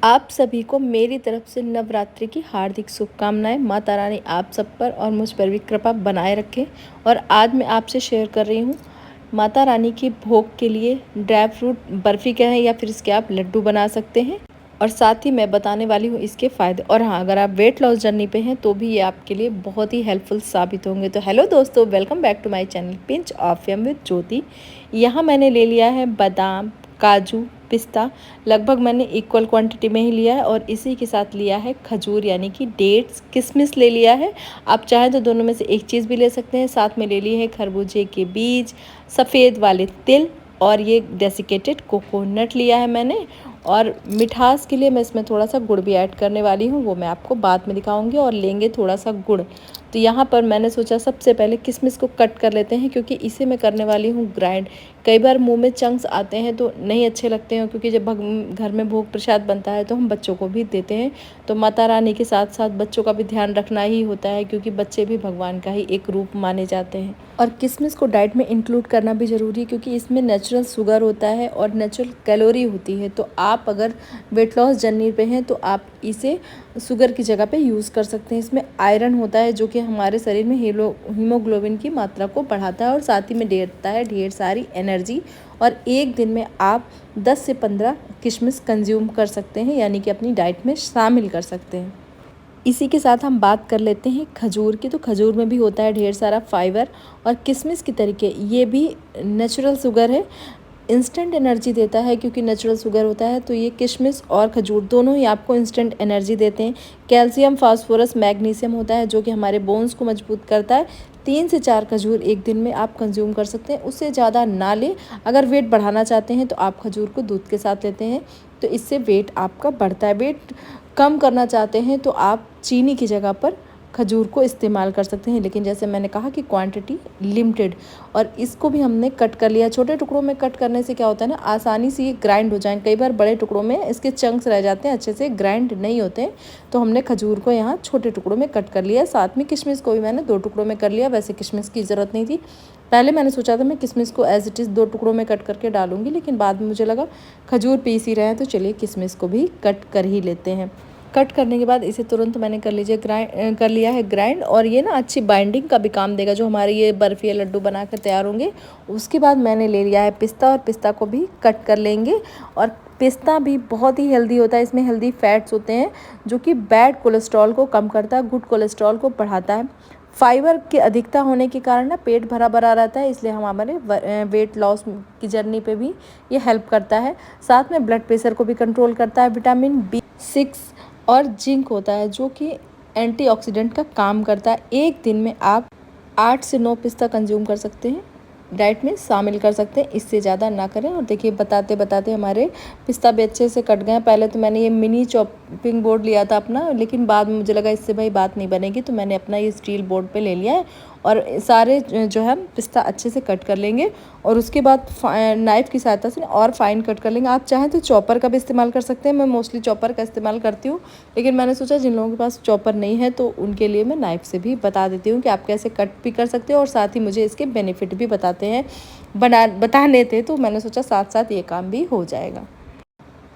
आप सभी को मेरी तरफ से नवरात्रि की हार्दिक शुभकामनाएं। माता रानी आप सब पर और मुझ पर भी कृपा बनाए रखें। और आज मैं आपसे शेयर कर रही हूँ माता रानी की भोग के लिए ड्राई फ्रूट बर्फ़ी कहें या फिर इसके आप लड्डू बना सकते हैं। और साथ ही मैं बताने वाली हूँ इसके फ़ायदे। और हाँ, अगर आप वेट लॉस जर्नी पे हैं तो भी ये आपके लिए बहुत ही हेल्पफुल साबित होंगे। तो हेलो दोस्तों, welcome back to my channel pinch of yum with Jyoti. यहाँ मैंने ले लिया है बादाम, काजू, पिस्ता। लगभग मैंने इक्वल क्वांटिटी में ही लिया है। और इसी के साथ लिया है खजूर यानी कि डेट्स, किशमिश ले लिया है। आप चाहें तो दोनों में से एक चीज़ भी ले सकते हैं। साथ में ले लिए है खरबूजे के बीज, सफ़ेद वाले तिल और ये डेसिकेटेड कोकोनट लिया है मैंने। और मिठास के लिए मैं इसमें थोड़ा सा गुड़ भी ऐड करने वाली हूँ, वो मैं आपको बाद में दिखाऊंगी। और लेंगे थोड़ा सा गुड़। तो यहाँ पर मैंने सोचा सबसे पहले किशमिश को कट कर लेते हैं, क्योंकि इसे मैं करने वाली हूँ ग्राइंड। कई बार मुंह में चंक्स आते हैं तो नहीं अच्छे लगते हैं, क्योंकि जब घर में भोग प्रसाद बनता है तो हम बच्चों को भी देते हैं। तो माता रानी के साथ साथ बच्चों का भी ध्यान रखना ही होता है, क्योंकि बच्चे भी भगवान का ही एक रूप माने जाते हैं। और किशमिश को डाइट में इंक्लूड करना भी ज़रूरी है, क्योंकि इसमें नेचुरल शुगर होता है और नेचुरल कैलोरी होती है। तो आप अगर वेट लॉस जर्नी पे हैं तो आप इसे शुगर की जगह पे यूज़ कर सकते हैं। इसमें आयरन होता है जो कि हमारे शरीर में हीमोग्लोबिन की मात्रा को बढ़ाता है और साथ ही में देता है ढेर सारी एनर्जी। और एक दिन में आप 10 से 15 किशमिश कंज्यूम कर सकते हैं, यानी कि अपनी डाइट में शामिल कर सकते हैं। इसी के साथ हम बात कर लेते हैं खजूर की। तो खजूर में भी होता है ढेर सारा फाइबर। और किशमिश की तरीके ये भी नेचुरल शुगर है, इंस्टेंट एनर्जी देता है। क्योंकि नेचुरल शुगर होता है तो ये किशमिश और खजूर दोनों ही आपको इंस्टेंट एनर्जी देते हैं। कैल्शियम, फास्फोरस, मैग्नीशियम होता है जो कि हमारे बोन्स को मजबूत करता है। 3 से 4 खजूर एक दिन में आप कंज्यूम कर सकते हैं, उससे ज़्यादा ना लें। अगर वेट बढ़ाना चाहते हैं तो आप खजूर को दूध के साथ लेते हैं तो इससे वेट आपका बढ़ता है। वेट कम करना चाहते हैं तो आप चीनी की जगह पर खजूर को इस्तेमाल कर सकते हैं, लेकिन जैसे मैंने कहा कि क्वांटिटी लिमिटेड। और इसको भी हमने कट कर लिया। छोटे टुकड़ों में कट करने से क्या होता है ना, आसानी से ये ग्राइंड हो जाएं। कई बार बड़े टुकड़ों में इसके चंक्स रह जाते हैं, अच्छे से ग्राइंड नहीं होते हैं। तो हमने खजूर को यहाँ छोटे टुकड़ों में कट कर लिया। साथ में किशमिश को भी मैंने 2 टुकड़ों में कर लिया। वैसे किशमिश की ज़रूरत नहीं थी। पहले मैंने सोचा था मैं किशमिश को एज इट इज़ 2 टुकड़ों में कट करके डालूंगी, लेकिन बाद में मुझे लगा खजूर पीस ही रहे हैं तो चलिए किशमिश को भी कट कर ही लेते हैं। कट करने के बाद इसे तुरंत मैंने कर लिया है ग्राइंड। और ये ना अच्छी बाइंडिंग का भी काम देगा, जो हमारे ये बर्फ़ी या लड्डू बना कर तैयार होंगे। उसके बाद मैंने ले लिया है पिस्ता, और पिस्ता को भी कट कर लेंगे। और पिस्ता भी बहुत ही हेल्दी होता है, इसमें हेल्दी फैट्स होते हैं जो कि बैड कोलेस्ट्रॉल को कम करता है, गुड कोलेस्ट्रॉल को बढ़ाता है। फाइबर की अधिकता होने के कारण ना पेट भरा भरा रहता है, इसलिए हम हमारे वेट लॉस की जर्नी पे भी ये हेल्प करता है। साथ में ब्लड प्रेशर को भी कंट्रोल करता है। विटामिन B6 और जिंक होता है जो कि एंटीऑक्सीडेंट का काम करता है। एक दिन में आप 8 से 9 पिस्ता कंज्यूम कर सकते हैं, डाइट में शामिल कर सकते हैं, इससे ज़्यादा ना करें। और देखिए बताते बताते हमारे पिस्ता भी अच्छे से कट गए। पहले तो मैंने ये मिनी चॉपिंग बोर्ड लिया था अपना, लेकिन बाद में मुझे लगा इससे भाई बात नहीं बनेगी, तो मैंने अपना ये स्टील बोर्ड पे ले लिया है। और सारे जो है पिस्ता अच्छे से कट कर लेंगे। और उसके बाद नाइफ़ की सहायता से और फाइन कट कर लेंगे। आप चाहें तो चॉपर का भी इस्तेमाल कर सकते हैं। मैं मोस्टली चॉपर का इस्तेमाल करती हूँ, लेकिन मैंने सोचा जिन लोगों के पास चॉपर नहीं है तो उनके लिए मैं नाइफ़ से भी बता देती हूँ कि आप कैसे कट भी कर सकते हो। और साथ ही मुझे इसके बेनिफिट भी बताने थे, तो मैंने सोचा साथ साथ ये काम भी हो जाएगा।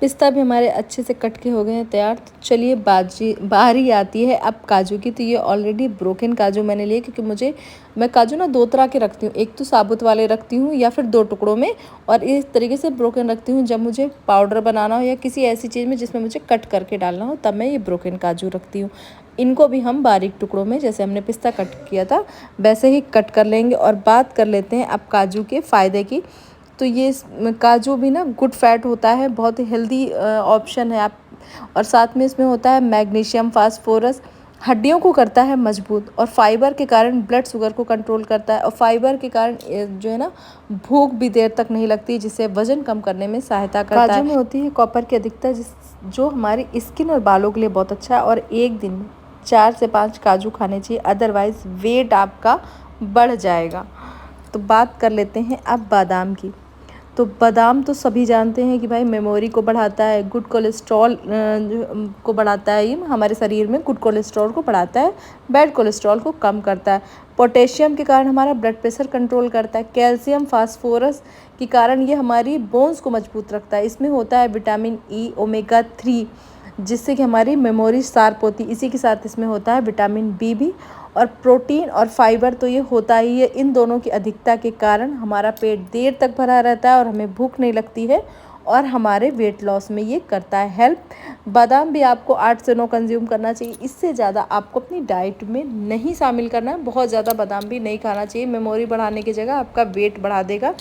पिस्ता भी हमारे अच्छे से कट के हो गए हैं तैयार। तो चलिए बारी आती है अब काजू की। तो ये ऑलरेडी ब्रोकन काजू मैंने लिए, क्योंकि मैं काजू ना 2 तरह के रखती हूँ। एक तो साबुत वाले रखती हूँ या फिर 2 टुकड़ों में, और इस तरीके से ब्रोकन रखती हूँ जब मुझे पाउडर बनाना हो या किसी ऐसी चीज़ में जिसमें मुझे कट करके डालना हो, तब मैं ये ब्रोकन काजू रखती हूँ। इनको भी हम बारीक टुकड़ों में, जैसे हमने पिस्ता कट किया था वैसे ही कट कर लेंगे। और बात कर लेते हैं अब काजू के फ़ायदे की। तो ये काजू भी ना गुड फैट होता है, बहुत हेल्दी ऑप्शन है आप। और साथ में इसमें होता है मैग्नीशियम, फास्फोरस, हड्डियों को करता है मजबूत। और फाइबर के कारण ब्लड शुगर को कंट्रोल करता है। और फाइबर के कारण जो है ना भूख भी देर तक नहीं लगती, जिससे वजन कम करने में सहायता करता है। काजू में होती है कॉपर की अधिकता, जो हमारी स्किन और बालों के लिए बहुत अच्छा है। और एक दिन में 4 से 5 काजू खाने चाहिए, अदरवाइज़ वेट आपका बढ़ जाएगा। तो बात कर लेते हैं अब बादाम की। तो बादाम तो सभी जानते हैं कि भाई मेमोरी को बढ़ाता है, गुड कोलेस्ट्रॉल को बढ़ाता है। ये हमारे शरीर में गुड कोलेस्ट्रॉल को बढ़ाता है, बैड कोलेस्ट्रॉल को कम करता है। पोटेशियम के कारण हमारा ब्लड प्रेशर कंट्रोल करता है। कैल्शियम, फास्फोरस के कारण ये हमारी बोन्स को मजबूत रखता है। इसमें होता है विटामिन E, ओमेगा 3 जिससे कि हमारी मेमोरी शार्प होती है। इसी के साथ इसमें होता है विटामिन बी भी, और प्रोटीन और फाइबर तो ये होता ही है। इन दोनों की अधिकता के कारण हमारा पेट देर तक भरा रहता है और हमें भूख नहीं लगती है, और हमारे वेट लॉस में ये करता है हेल्प। बादाम भी आपको 8 से 9 कंज्यूम करना चाहिए, इससे ज़्यादा आपको अपनी डाइट में नहीं शामिल करना है। बहुत ज़्यादा बादाम भी नहीं खाना चाहिए, मेमोरी बढ़ाने की जगह आपका वेट बढ़ा देगा।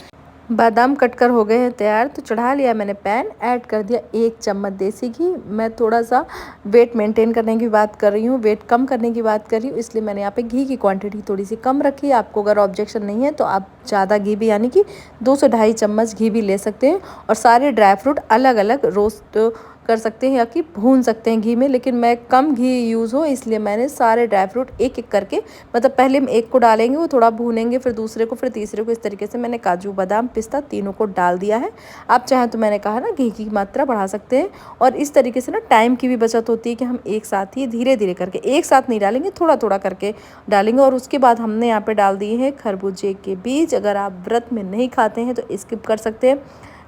बादाम कटकर हो गए हैं तैयार, तो चढ़ा लिया मैंने पैन, ऐड कर दिया 1 चम्मच देसी घी। मैं थोड़ा सा वेट मेंटेन करने की बात कर रही हूँ, वेट कम करने की बात कर रही हूँ, इसलिए मैंने यहाँ पे घी की क्वांटिटी थोड़ी सी कम रखी है। आपको अगर ऑब्जेक्शन नहीं है तो आप ज़्यादा घी भी, यानी कि 2 से 2.5 चम्मच घी भी ले सकते हैं। और सारे ड्राई फ्रूट अलग अलग रोस्ट कर सकते हैं या कि भून सकते हैं घी में, लेकिन मैं कम घी यूज़ हो इसलिए मैंने सारे ड्राई फ्रूट एक एक करके, मतलब पहले हम एक को डालेंगे, वो थोड़ा भूनेंगे, फिर दूसरे को, फिर तीसरे को, इस तरीके से मैंने काजू बादाम पिस्ता तीनों को डाल दिया है। आप चाहें तो मैंने कहा ना घी की मात्रा बढ़ा सकते हैं। और इस तरीके से ना टाइम की भी बचत होती है कि हम एक साथ ही धीरे धीरे करके, एक साथ नहीं डालेंगे, थोड़ा थोड़ा करके डालेंगे। और उसके बाद हमने यहाँ पे डाल दिए हैं खरबूजे के बीज। अगर आप व्रत में नहीं खाते हैं तो स्किप कर सकते हैं,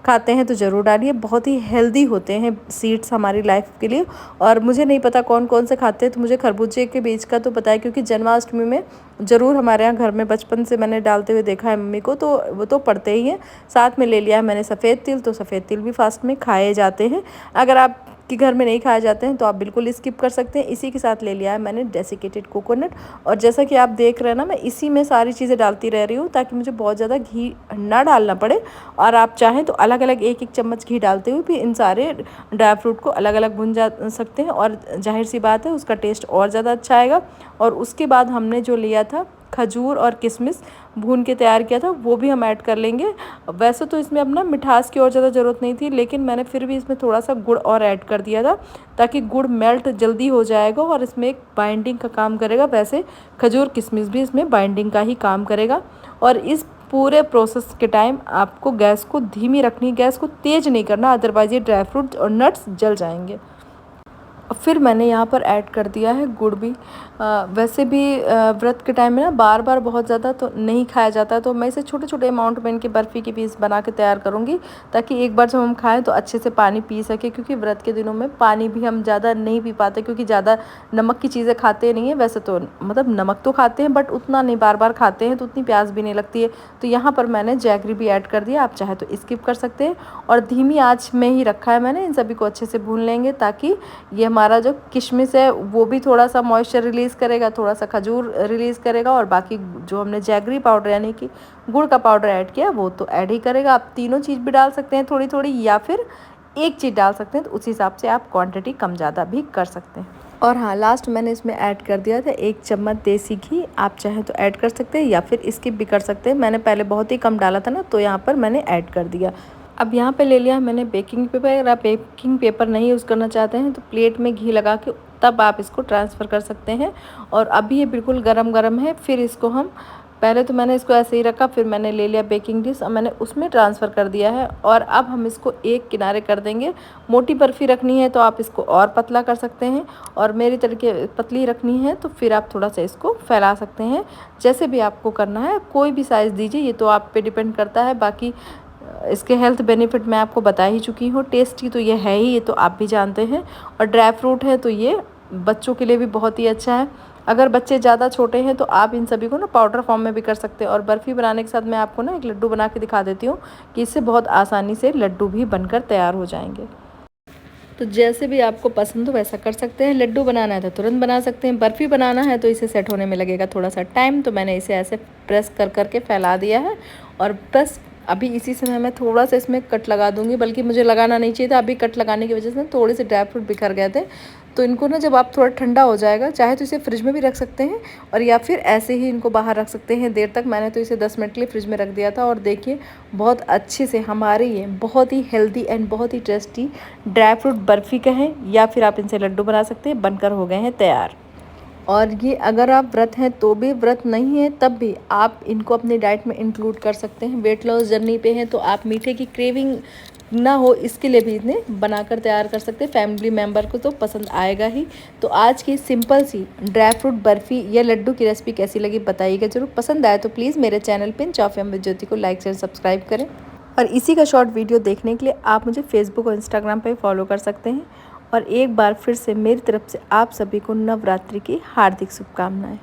खाते हैं तो ज़रूर डालिए। बहुत ही हेल्दी होते हैं सीड्स हमारी लाइफ के लिए। और मुझे नहीं पता कौन कौन से खाते हैं, तो मुझे खरबूजे के बीज का तो पता है, क्योंकि जन्माष्टमी में ज़रूर हमारे यहाँ घर में बचपन से मैंने डालते हुए देखा है मम्मी को, तो वो तो पड़ते ही हैं। साथ में ले लिया है मैंने सफ़ेद तिल, तो सफ़ेद तिल भी फास्ट में खाए जाते हैं। अगर आप कि घर में नहीं खाए जाते हैं तो आप बिल्कुल स्किप कर सकते हैं। इसी के साथ ले लिया है मैंने डेसिकेटेड कोकोनट। और जैसा कि आप देख रहे हैं ना, मैं इसी में सारी चीज़ें डालती रह रही हूँ ताकि मुझे बहुत ज़्यादा घी ना डालना पड़े। और आप चाहें तो अलग अलग एक एक चम्मच घी डालते हुए भी इन सारे ड्राई फ्रूट को अलग अलग भून जा सकते हैं, और जाहिर सी बात है उसका टेस्ट और ज़्यादा अच्छा आएगा। और उसके बाद हमने जो लिया था खजूर और किशमिश भून के तैयार किया था, वो भी हम ऐड कर लेंगे। वैसे तो इसमें अपना मिठास की और ज़्यादा ज़रूरत नहीं थी, लेकिन मैंने फिर भी इसमें थोड़ा सा गुड़ और ऐड कर दिया था ताकि गुड़ मेल्ट जल्दी हो जाएगा और इसमें एक बाइंडिंग का काम करेगा। वैसे खजूर किशमिश भी इसमें बाइंडिंग का ही काम करेगा। और इस पूरे प्रोसेस के टाइम आपको गैस को धीमी रखनी, गैस को तेज़ नहीं करना, अदरवाइज़ ये ड्राई फ्रूट और नट्स जल जाएंगे। फिर मैंने यहाँ पर ऐड कर दिया है गुड़ भी। वैसे भी व्रत के टाइम में ना बार बार बहुत ज़्यादा तो नहीं खाया जाता, तो मैं इसे छोटे छोटे अमाउंट में इनकी बर्फ़ी के पीस बना के तैयार करूँगी ताकि एक बार जब हम खाएं तो अच्छे से पानी पी सके, क्योंकि व्रत के दिनों में पानी भी हम ज़्यादा नहीं पी पाते, क्योंकि ज़्यादा नमक की चीज़ें खाते नहीं हैं। वैसे तो मतलब नमक तो खाते हैं बट उतना नहीं, बार बार खाते हैं तो उतनी प्यास भी नहीं लगती है। तो यहाँ पर मैंने जैगरी भी ऐड कर दिया, आप चाहे तो स्किप कर सकते हैं। और धीमी आँच में ही रखा है मैंने, इन सभी को अच्छे से भून लेंगे ताकि ये हमारा जो किशमिश है वो भी थोड़ा सा मॉइस्चर रिलीज़ करेगा, थोड़ा सा खजूर रिलीज़ करेगा, और बाकी जो हमने जैगरी पाउडर यानी कि गुड़ का पाउडर ऐड किया वो तो ऐड ही करेगा। आप तीनों चीज़ भी डाल सकते हैं थोड़ी थोड़ी, या फिर एक चीज़ डाल सकते हैं, तो उस हिसाब से आप क्वांटिटी कम ज़्यादा भी कर सकते हैं। और हाँ, लास्ट मैंने इसमें ऐड कर दिया था 1 चम्मच देसी घी। आप चाहें तो ऐड कर सकते हैं या फिर स्किप भी कर सकते हैं। मैंने पहले बहुत ही कम डाला था ना, तो यहाँ पर मैंने ऐड कर दिया। अब यहाँ पे ले लिया मैंने बेकिंग पेपर। अगर आप बेकिंग पेपर नहीं यूज़ करना चाहते हैं तो प्लेट में घी लगा के तब आप इसको ट्रांसफ़र कर सकते हैं। और अभी ये बिल्कुल गरम गरम है। फिर इसको हम, पहले तो मैंने इसको ऐसे ही रखा, फिर मैंने ले लिया बेकिंग डिश, अब मैंने उसमें ट्रांसफ़र कर दिया है। और अब हम इसको एक किनारे कर देंगे। मोटी बर्फ़ी रखनी है तो आप इसको और पतला कर सकते हैं, और मेरी तरीके पतली रखनी है तो फिर आप थोड़ा सा इसको फैला सकते हैं। जैसे भी आपको करना है, कोई भी साइज़ दीजिए, ये तो आप पे डिपेंड करता है। बाकी इसके हेल्थ बेनिफिट मैं आपको बता ही चुकी हूँ। टेस्टी तो ये है ही, ये तो आप भी जानते हैं। और ड्राई फ्रूट है तो ये बच्चों के लिए भी बहुत ही अच्छा है। अगर बच्चे ज़्यादा छोटे हैं तो आप इन सभी को ना पाउडर फॉर्म में भी कर सकते हैं। और बर्फ़ी बनाने के साथ मैं आपको ना एक लड्डू बना के दिखा देती हूँ कि इससे बहुत आसानी से लड्डू भी बनकर तैयार हो जाएंगे। तो जैसे भी आपको पसंद हो वैसा कर सकते हैं। लड्डू बनाना है तो तुरंत बना सकते हैं, बर्फ़ी बनाना है तो इसे सेट होने में लगेगा थोड़ा सा टाइम। तो मैंने इसे ऐसे प्रेस कर करके फैला दिया है, और बस अभी इसी समय मैं थोड़ा सा इसमें कट लगा दूंगी, बल्कि मुझे लगाना नहीं चाहिए था। अभी कट लगाने की वजह से थोड़े से ड्राई फ्रूट बिखर गए थे। तो इनको ना जब आप थोड़ा ठंडा हो जाएगा, चाहे तो इसे फ्रिज में भी रख सकते हैं, और या फिर ऐसे ही इनको बाहर रख सकते हैं देर तक। मैंने तो इसे 10 मिनट के लिए फ्रिज में रख दिया था, और देखिए बहुत अच्छे से हमारे ये बहुत ही हेल्दी एंड बहुत ही टेस्टी ड्राई फ्रूट बर्फ़ी कहें या फिर आप इनसे लड्डू बना सकते हैं, बनकर हो गए हैं तैयार। और ये अगर आप व्रत हैं तो भी, व्रत नहीं है तब भी आप इनको अपनी डाइट में इंक्लूड कर सकते हैं। वेट लॉस जर्नी पे हैं तो आप मीठे की क्रेविंग ना हो इसके लिए भी इन्हें बनाकर तैयार कर सकते हैं। फैमिली मेम्बर को तो पसंद आएगा ही। तो आज की सिंपल सी ड्राई फ्रूट बर्फ़ी या लड्डू की रेसिपी कैसी लगी बताइएगा ज़रूर। पसंद आए तो प्लीज़ मेरे channel pinch of yum with Jyoti को लाइक शेयर सब्सक्राइब करें। और इसी का शॉर्ट वीडियो देखने के लिए आप मुझे फेसबुक और इंस्टाग्राम पर फॉलो कर सकते हैं। और एक बार फिर से मेरी तरफ से आप सभी को नवरात्रि की हार्दिक शुभकामनाएं।